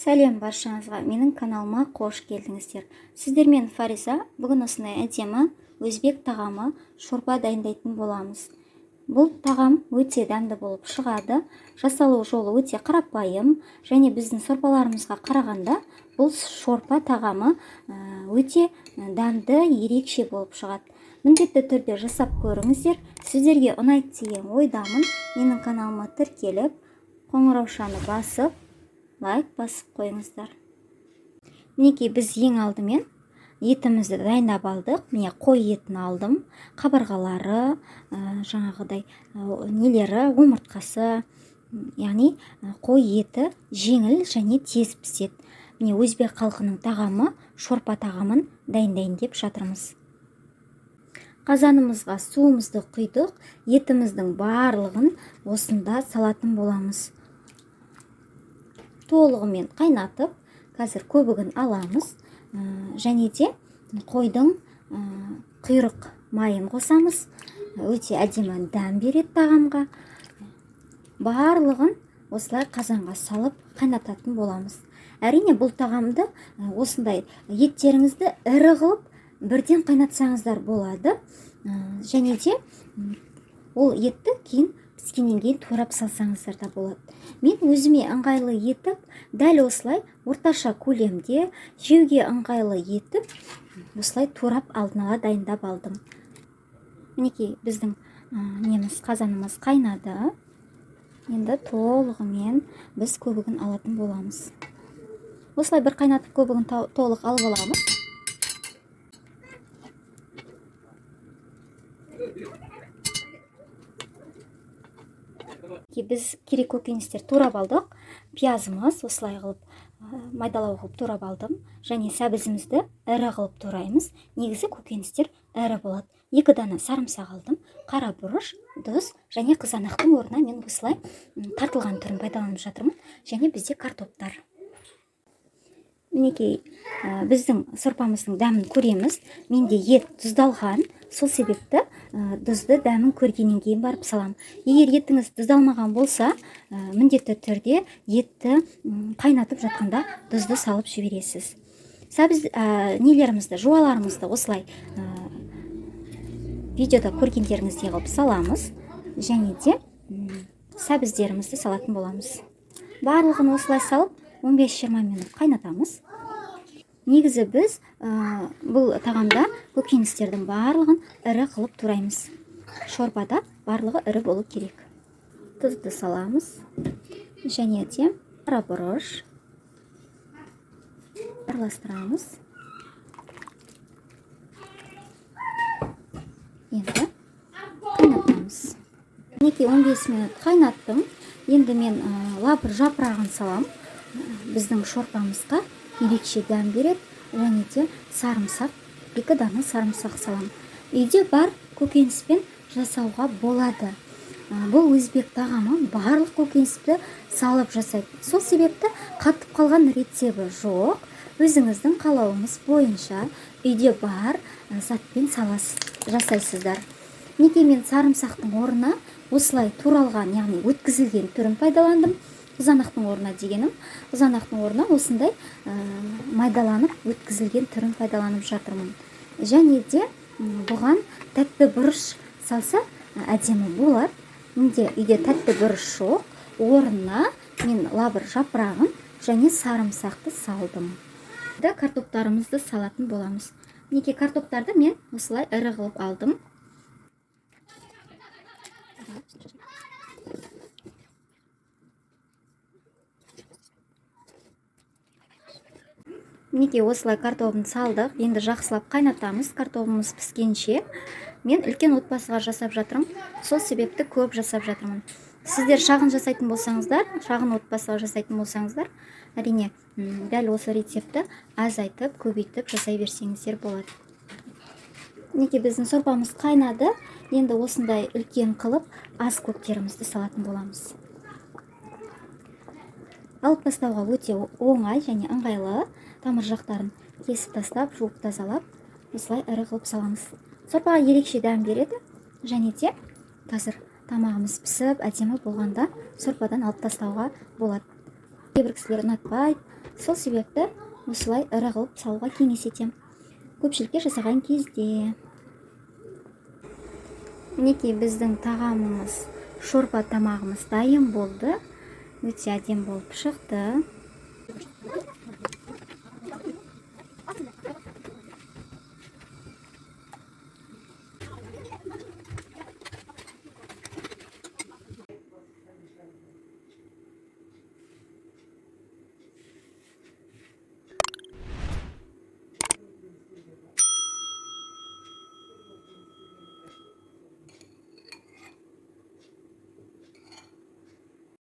Сәлем баршаңызға, менің каналыма қош келдіңіздер. Сіздермен Фариза, бүгін осындай әдемі өзбек тағамы шорпа дайындайтын боламыз. Бұл тағам өте дәмді болып шығады. Жасалу жолы өте қарапайым, және біздің сорпаларымызға қарағанда бұл шорпа тағамы өте дәмді, ерекше болып шығады. Міндетті түрде жасап көріңіздер. Сіздерге ұнайды деген ойдамын. Менің каналыма тіркеліп, қоңыраушаны басып, лайк басып қойыңыздар. Мінекей біз ең алдымен етімізді дайындап алдық. Міне қой етін алдым. Қабырғалары, жаңағыдай нелері, омыртқасы, яғни қой еті жеңіл және тез піседі. Міне өзбек халқының тағамы, шорпа тағамын дайындайын деп жатырмыз. Қазанымызға суымызды құйдық. Етіміздің барлығын осында салатын боламыз. Толығымен қайнатып, қазір көбігін аламыз. Және де қойдың құйрық майын қосамыз. Өте әдемі дәм береді тағамға. Барлығын осылай қазанға салып қайнататын боламыз. Әрине бұл тағамды осындай еттеріңізді ірі қылып бірден қайнатсаңыздар болады. Және де ол етті кейін піскеннен кейін турап салсаңыздар да болады. Мен өзіме ыңғайлы етіп, дәл осылай орташа көлемде жеуге ыңғайлы етіп, осылай турап алдын ала дайындап алдым. Мінекей біздің қазанымыз қайнады. Енді толығымен біз көбігін алатын боламыз. Осылай бір қайнатып көбігін толық алып аламыз. Біз керек көкөністер турап алдық. Пиязымыз осылай қылып майдалау қылып турап алдым. Және сәбізімізді ірі қылып тураймыз. Негізі көкөністер ірі болады. 2 дана сарымсақ алдым. Қара бұрыш, тұз және қызанақтың орнына мен осылай тартылған түрін пайдаланып жатырмын. Және бізде картоптар. Мінекей біздің сорпамыздың дәмін көреміз. Менде ет тұздалған. Сол себепті тұзды дәмін көргеннен кейін барып салам. Егер етіңіз тұздалмаған болса, міндетті түрде етті қайнатып жатқанда тұзды салып жібересіз. Сәбіз нелерімізді, жуаларымызды осылай видеода көргендеріңіздей қылып саламыз. Және де сәбіздерімізді салатын боламыз. Барлығын осылай салып 15-20 минут қайнатамыз. Негізі біз бұл тағамда көкөністердің барлығын ірі қылып тураймыз. Шорпада барлығы ірі болу керек. Тұзды саламыз. Және де қара бұрыш араластырамыз. Енді қайнатамыз. Мінекей 15 минут қайнаттым. Енді мен лавр жапырағын салам. Біздің шорпамызға ерекше дәм береді. Және де сарымсақ, 2 дана сарымсақ салам. Үйде бар көкөніспен жасауға болады. Бұл өзбек тағамы барлық көкөністі салып жасайды. Сол себепті қатып қалған рецебі жоқ. Өзіңіздің қалауыңыз бойынша үйде бар затпен жасайсыздар. Неге мен сарымсақтың орнына осылай туралған, яғни өткізілген түрін пайдаландым. Қызанақтың орнына дегенім, қызанақтың орнына осындай майдаланып өткізілген түрін пайдаланып жатырмын. Және де бұған тәтті бұрыш салса әдемі болады. Менде үйде тәтті бұрыш жоқ. Орнына мен лавр жапырағын және сарымсақты салдым. Картоптарымызды салатын боламыз. Неге картоптарды мен осылай ірі қылып алдым. Мінекей осылай картопын салдық. Енді жақсылап қайнатамыз. Картопымыз піскенше. Мен үлкен отбасыға жасап жатырмын. Сол себепті көп жасап жатырмын. Сіздер шағын жасайтын болсаңыздар, шағын отбасыға жасайтын болсаңыздар, әрине дәл осы рецепті азайтып, көбейтіп жасай берсеңіздер болады. Мінекей біздің сорпамыз қайнады. Енді осындай үлкен қылып аз көктерімізді салатын боламыз. Алып тастауға өте оңай және ыңғайлы. Тамыр жақтарын кесіп тастап, жуып тазалап, осылай ірі қылып саламыз. Сорпаға ерекше дәм береді. Және де қазір тамағымыз пісіп, әдемі болғанда сорпадан алып тастауға болады. Кейбір кісілер ұнатпайды, Сол себепті осылай ірі қылып салуға кеңес етем көпшілікке жасаған кезде. Мінекей біздің тағамымыз, шорпа тамағымыз дайын болды. Өте әдемі болып шықты.